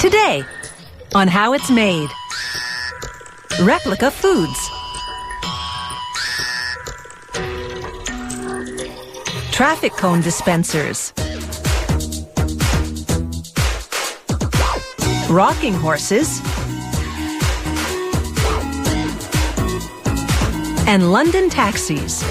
Today, on how it's made. Replica foods. Traffic cone dispensers. Rocking horses. And London taxis.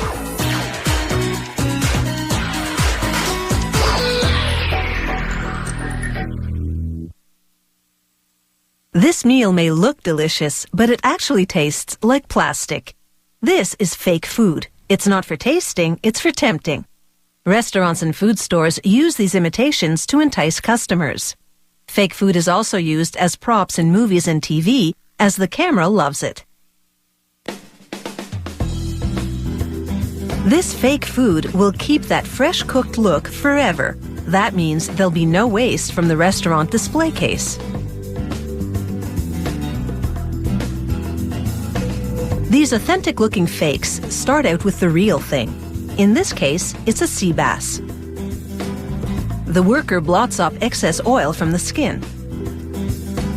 This meal may look delicious, but it actually tastes like plastic. This is fake food. It's not for tasting, it's for tempting. Restaurants and food stores use these imitations to entice customers. Fake food is also used as props in movies and TV, as the camera loves it. This fake food will keep that fresh cooked look forever. That means there'll be no waste from the restaurant display case. These authentic-looking fakes start out with the real thing. In this case, it's a sea bass. The worker blots off excess oil from the skin.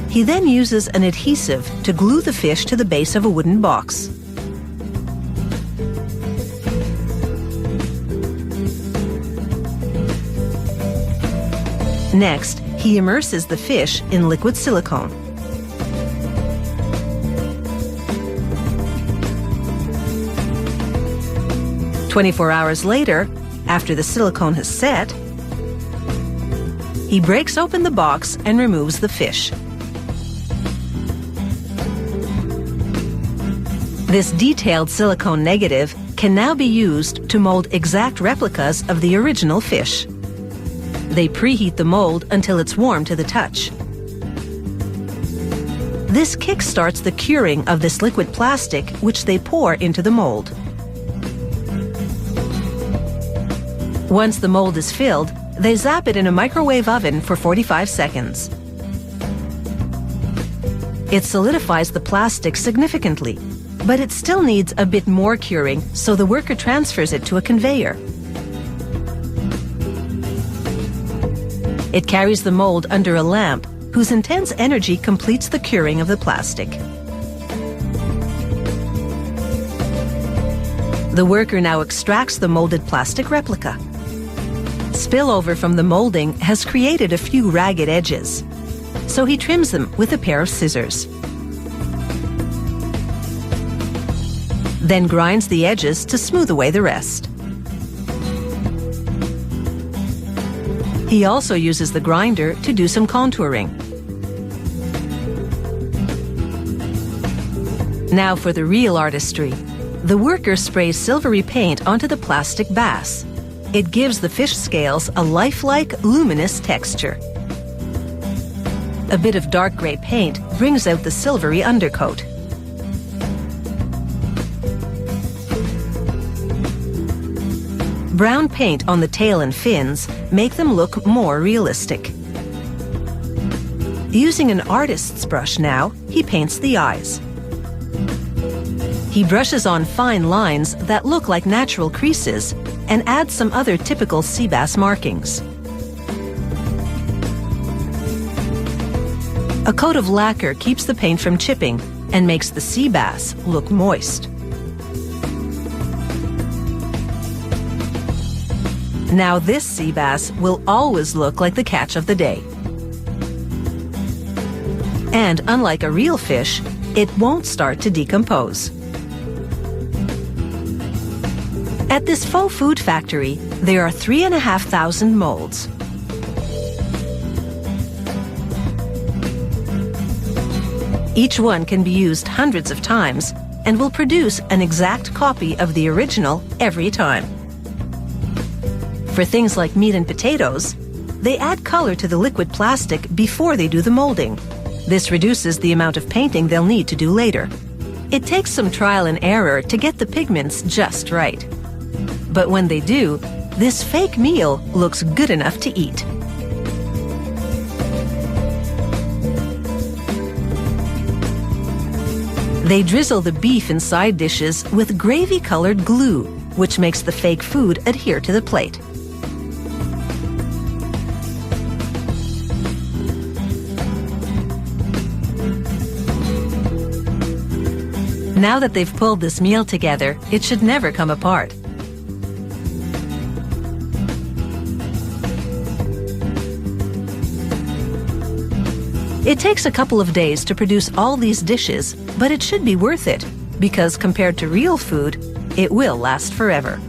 He then uses an adhesive to glue the fish to the base of a wooden box. Next, he immerses the fish in liquid silicone. "24 hours later, after the silicone has set, he breaks open the box and removes the fish. This detailed silicone negative can now be used to mold exact replicas of the original fish. They preheat the mold until it's warm to the touch. This kickstarts the curing of this liquid plastic, which they pour into the mold. Once the mold is filled, they zap it in a microwave oven for 45 seconds. It solidifies the plastic significantly, but it still needs a bit more curing, so the worker transfers it to a conveyor. It carries the mold under a lamp, whose intense energy completes the curing of the plastic. The worker now extracts the molded plastic replica. Spillover from the molding has created a few ragged edges, so he trims them with a pair of scissors. Then grinds the edges to smooth away the rest. He also uses the grinder to do some contouring. Now for the real artistry. The worker sprays silvery paint onto the plastic bass. It gives the fish scales a lifelike, luminous texture. A bit of dark gray paint brings out the silvery undercoat. Brown paint on the tail and fins make them look more realistic. Using an artist's brush now, he paints the eyes. He brushes on fine lines that look like natural creases and adds some other typical sea bass markings. A coat of lacquer keeps the paint from chipping and makes the sea bass look moist. Now this sea bass will always look like the catch of the day. And unlike a real fish, it won't start to decompose. At this faux food factory, there are 3,500 molds. Each one can be used hundreds of times and will produce an exact copy of the original every time. For things like meat and potatoes, they add color to the liquid plastic before they do the molding. This reduces the amount of painting they'll need to do later. It takes some trial and error to get the pigments just right. But when they do, this fake meal looks good enough to eat. They drizzle the beef in side dishes with gravy-colored glue, which makes the fake food adhere to the plate. Now that they've pulled this meal together, it should never come apart. It takes a couple of days to produce all these dishes, but it should be worth it, because compared to real food, it will last forever.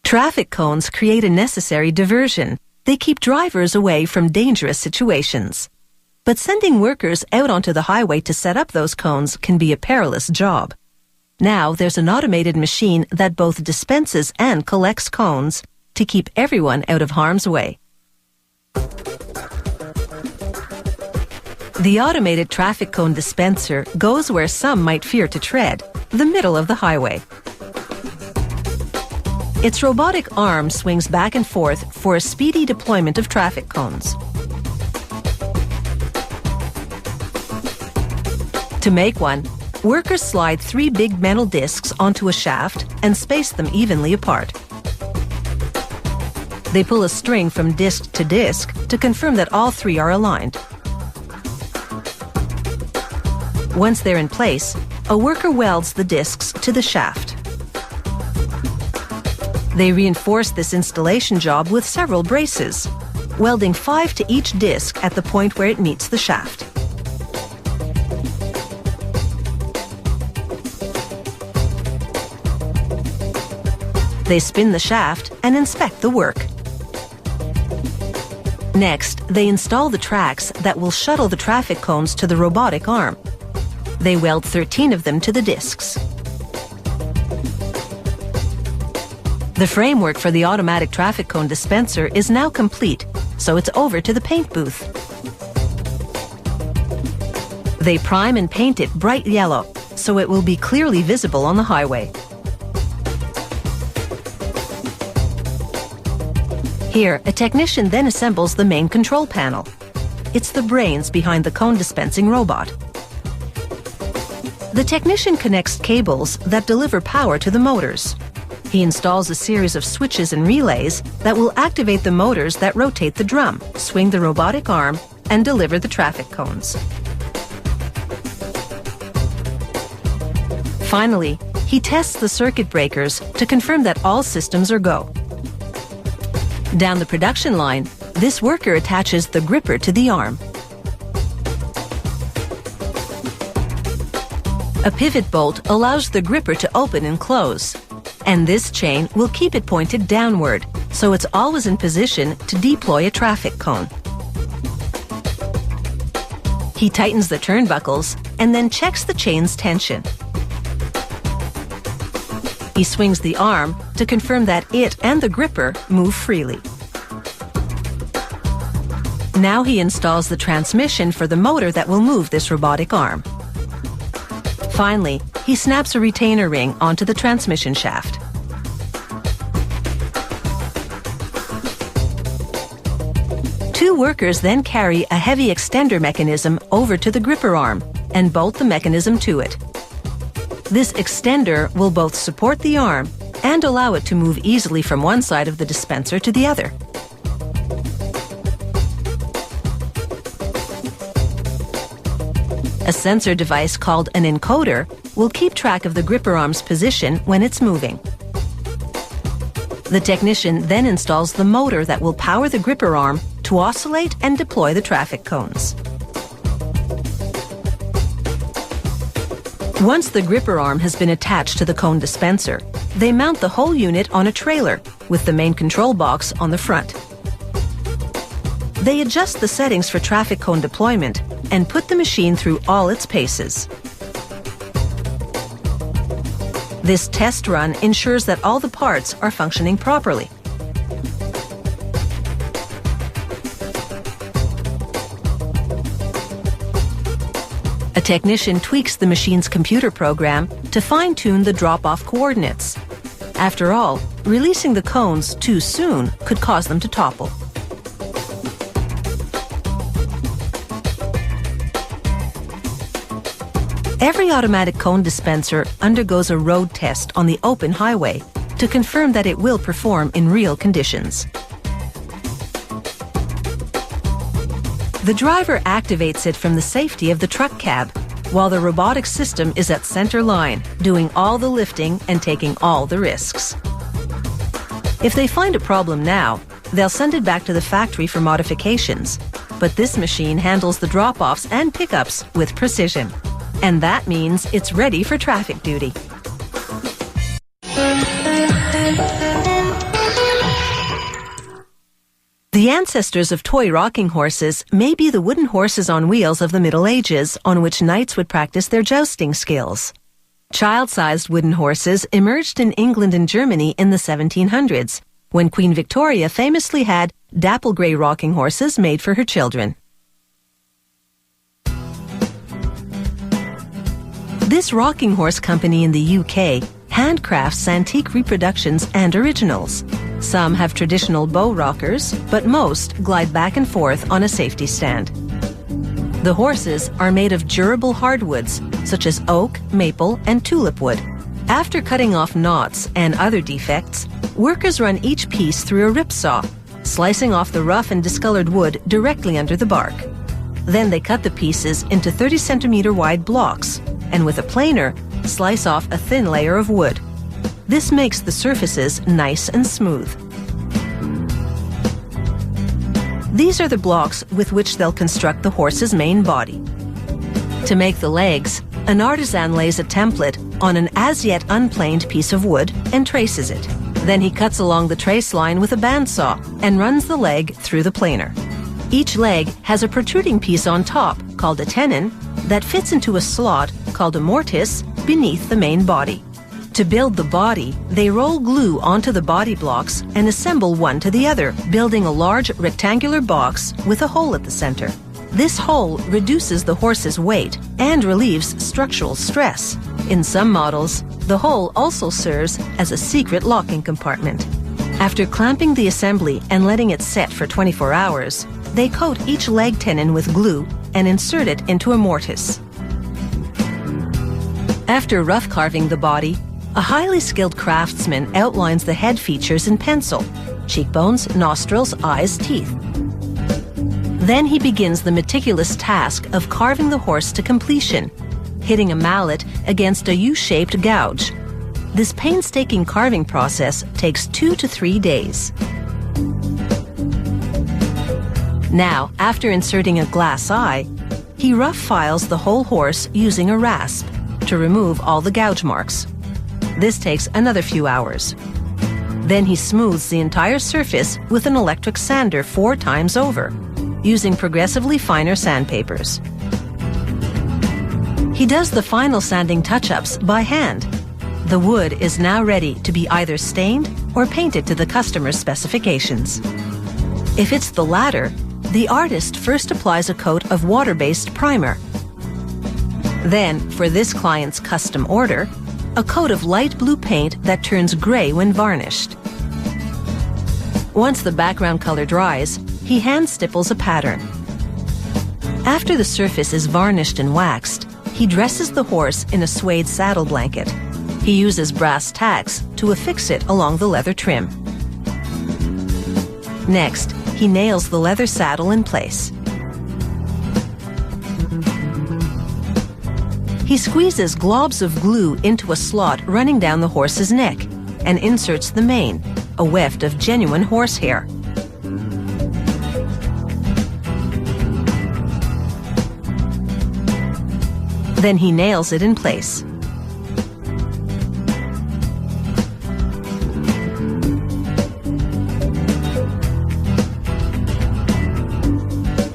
Traffic cones create a necessary diversion. They keep drivers away from dangerous situations. But sending workers out onto the highway to set up those cones can be a perilous job. Now there's an automated machine that both dispenses and collects cones to keep everyone out of harm's way. The automated traffic cone dispenser goes where some might fear to tread, the middle of the highway. Its robotic arm swings back and forth for a speedy deployment of traffic cones. To make one, workers slide 3 big metal discs onto a shaft and space them evenly apart. They pull a string from disc to disc to confirm that all 3 are aligned. Once they're in place, a worker welds the discs to the shaft. They reinforce this installation job with several braces, welding 5 to each disc at the point where it meets the shaft. They spin the shaft and inspect the work. Next, they install the tracks that will shuttle the traffic cones to the robotic arm. They weld 13 of them to the discs. The framework for the automatic traffic cone dispenser is now complete, so it's over to the paint booth. They prime and paint it bright yellow, so it will be clearly visible on the highway. Here, a technician then assembles the main control panel. It's the brains behind the cone dispensing robot. The technician connects cables that deliver power to the motors. He installs a series of switches and relays that will activate the motors that rotate the drum, swing the robotic arm, and deliver the traffic cones. Finally, he tests the circuit breakers to confirm that all systems are go. Down the production line, this worker attaches the gripper to the arm. A pivot bolt allows the gripper to open and close, and this chain will keep it pointed downward, so it's always in position to deploy a traffic cone. He tightens the turnbuckles and then checks the chain's tension. He swings the arm to confirm that it and the gripper move freely. Now he installs the transmission for the motor that will move this robotic arm. Finally, he snaps a retainer ring onto the transmission shaft. Two workers then carry a heavy extender mechanism over to the gripper arm and bolt the mechanism to it. This extender will both support the arm and allow it to move easily from one side of the dispenser to the other. A sensor device called an encoder will keep track of the gripper arm's position when it's moving. The technician then installs the motor that will power the gripper arm to oscillate and deploy the traffic cones. Once the gripper arm has been attached to the cone dispenser, they mount the whole unit on a trailer with the main control box on the front. They adjust the settings for traffic cone deployment and put the machine through all its paces. This test run ensures that all the parts are functioning properly. A technician tweaks the machine's computer program to fine-tune the drop-off coordinates. After all, releasing the cones too soon could cause them to topple. Every automatic cone dispenser undergoes a road test on the open highway to confirm that it will perform in real conditions. The driver activates it from the safety of the truck cab, while the robotic system is at center line, doing all the lifting and taking all the risks. If they find a problem now, they'll send it back to the factory for modifications. But this machine handles the drop-offs and pickups with precision. And that means it's ready for traffic duty. The ancestors of toy rocking horses may be the wooden horses on wheels of the Middle Ages on which knights would practice their jousting skills. Child-sized wooden horses emerged in England and Germany in the 1700s, when Queen Victoria famously had dapple grey rocking horses made for her children. This rocking horse company in the UK handcrafts antique reproductions and originals. Some have traditional bow rockers, but most glide back and forth on a safety stand. The horses are made of durable hardwoods, such as oak, maple, and tulip wood. After cutting off knots and other defects, workers run each piece through a ripsaw, slicing off the rough and discolored wood directly under the bark. Then they cut the pieces into 30-centimeter wide blocks, and with a planer, slice off a thin layer of wood. This makes the surfaces nice and smooth. These are the blocks with which they'll construct the horse's main body. To make the legs, an artisan lays a template on an as-yet unplaned piece of wood and traces it. Then he cuts along the trace line with a bandsaw and runs the leg through the planer. Each leg has a protruding piece on top, called a tenon, that fits into a slot, called a mortise, beneath the main body. To build the body, they roll glue onto the body blocks and assemble one to the other, building a large rectangular box with a hole at the center. This hole reduces the horse's weight and relieves structural stress. In some models, the hole also serves as a secret locking compartment. After clamping the assembly and letting it set for 24 hours, they coat each leg tenon with glue and insert it into a mortise. After rough carving the body, a highly skilled craftsman outlines the head features in pencil: cheekbones, nostrils, eyes, teeth. Then he begins the meticulous task of carving the horse to completion, hitting a mallet against a U-shaped gouge. This painstaking carving process takes 2 to 3 days. Now, after inserting a glass eye, he rough files the whole horse using a rasp to remove all the gouge marks. This takes another few hours. Then he smooths the entire surface with an electric sander 4 times over, using progressively finer sandpapers. He does the final sanding touch-ups by hand. The wood is now ready to be either stained or painted to the customer's specifications. If it's the latter, the artist first applies a coat of water-based primer. Then, for this client's custom order, a coat of light blue paint that turns gray when varnished. Once the background color dries, he hand stipples a pattern. After the surface is varnished and waxed, he dresses the horse in a suede saddle blanket. He uses brass tacks to affix it along the leather trim. Next, he nails the leather saddle in place. He squeezes globs of glue into a slot running down the horse's neck and inserts the mane, a weft of genuine horsehair. Then he nails it in place.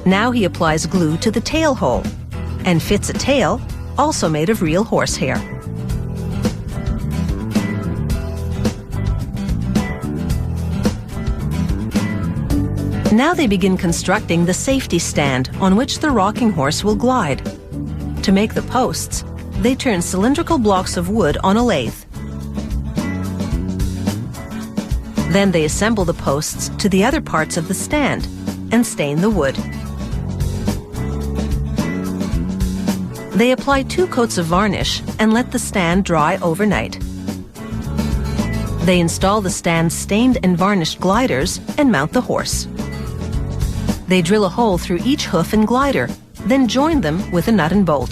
Now he applies glue to the tail hole and fits a tail also made of real horsehair. Now they begin constructing the safety stand on which the rocking horse will glide. To make the posts, they turn cylindrical blocks of wood on a lathe. Then they assemble the posts to the other parts of the stand and stain the wood. They apply 2 coats of varnish and let the stand dry overnight. They install the stand's stained and varnished gliders and mount the horse. They drill a hole through each hoof and glider, then join them with a nut and bolt.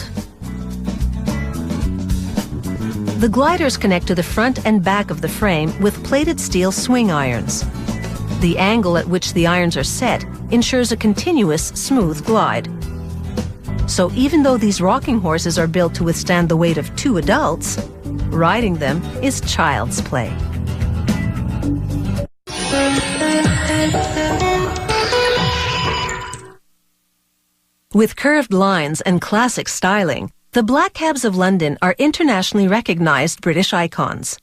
The gliders connect to the front and back of the frame with plated steel swing irons. The angle at which the irons are set ensures a continuous, smooth glide. So even though these rocking horses are built to withstand the weight of 2 adults, riding them is child's play. With curved lines and classic styling, the black cabs of London are internationally recognized British icons.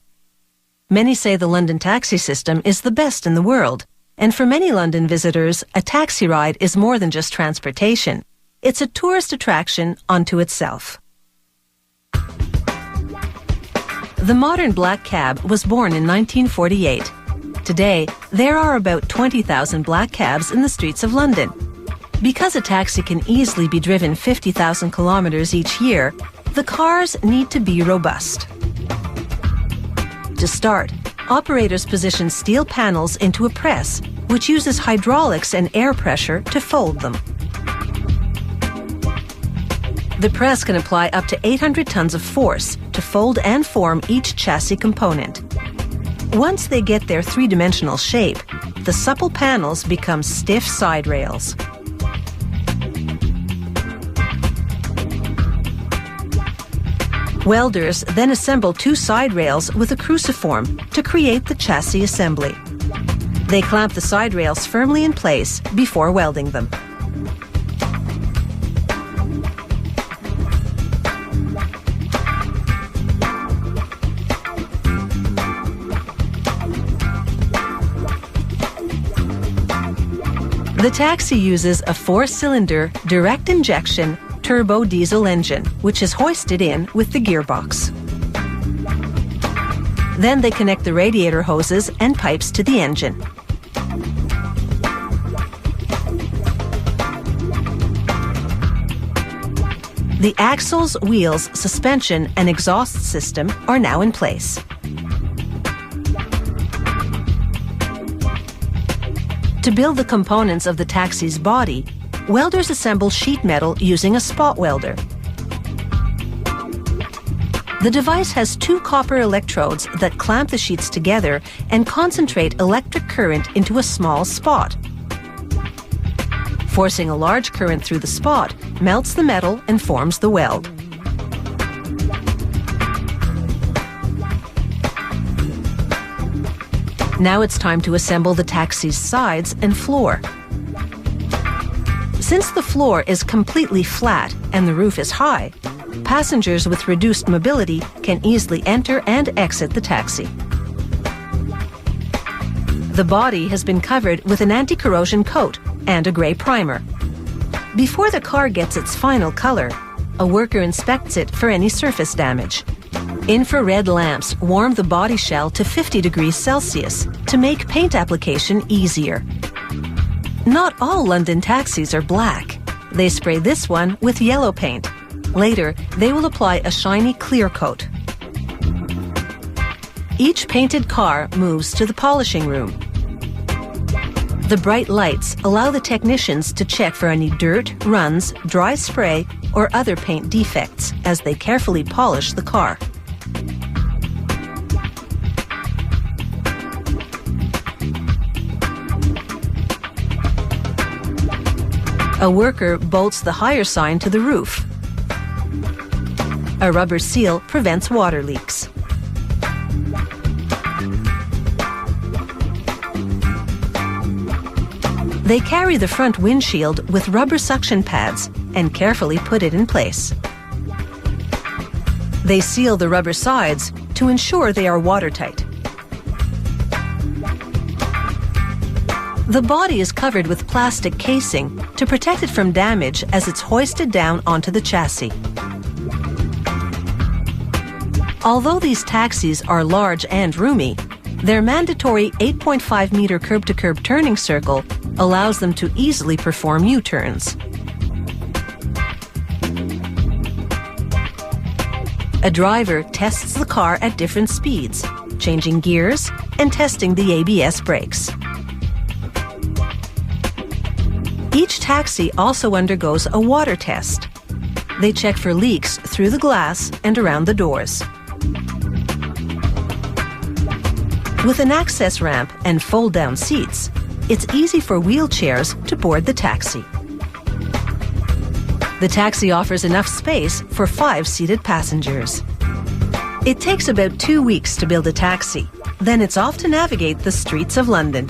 Many say the London taxi system is the best in the world, and for many London visitors, a taxi ride is more than just transportation. It's a tourist attraction unto itself. The modern black cab was born in 1948. Today, there are about 20,000 black cabs in the streets of London. Because a taxi can easily be driven 50,000 kilometers each year, the cars need to be robust. To start, operators position steel panels into a press, which uses hydraulics and air pressure to fold them. The press can apply up to 800 tons of force to fold and form each chassis component. Once they get their three-dimensional shape, the supple panels become stiff side rails. Welders then assemble 2 side rails with a cruciform to create the chassis assembly. They clamp the side rails firmly in place before welding them. The taxi uses a 4-cylinder direct injection turbo diesel engine, which is hoisted in with the gearbox. Then they connect the radiator hoses and pipes to the engine. The axles, wheels, suspension, and exhaust system are now in place. To build the components of the taxi's body, welders assemble sheet metal using a spot welder. The device has 2 copper electrodes that clamp the sheets together and concentrate electric current into a small spot. Forcing a large current through the spot melts the metal and forms the weld. Now it's time to assemble the taxi's sides and floor. Since the floor is completely flat and the roof is high, passengers with reduced mobility can easily enter and exit the taxi. The body has been covered with an anti-corrosion coat and a gray primer. Before the car gets its final color, a worker inspects it for any surface damage. Infrared lamps warm the body shell to 50 degrees Celsius to make paint application easier. Not all London taxis are black. They spray this one with yellow paint. Later, they will apply a shiny clear coat. Each painted car moves to the polishing room. The bright lights allow the technicians to check for any dirt, runs, dry spray, or other paint defects as they carefully polish the car. A worker bolts the higher sign to the roof. A rubber seal prevents water leaks. They carry the front windshield with rubber suction pads and carefully put it in place. They seal the rubber sides to ensure they are watertight. The body is covered with plastic casing to protect it from damage as it's hoisted down onto the chassis. Although these taxis are large and roomy, their mandatory 8.5-meter curb-to-curb turning circle allows them to easily perform U-turns. A driver tests the car at different speeds, changing gears, and testing the ABS brakes. Each taxi also undergoes a water test. They check for leaks through the glass and around the doors. With an access ramp and fold-down seats, it's easy for wheelchairs to board the taxi. The taxi offers enough space for 5 seated passengers. It takes about 2 weeks to build a taxi. Then it's off to navigate the streets of London.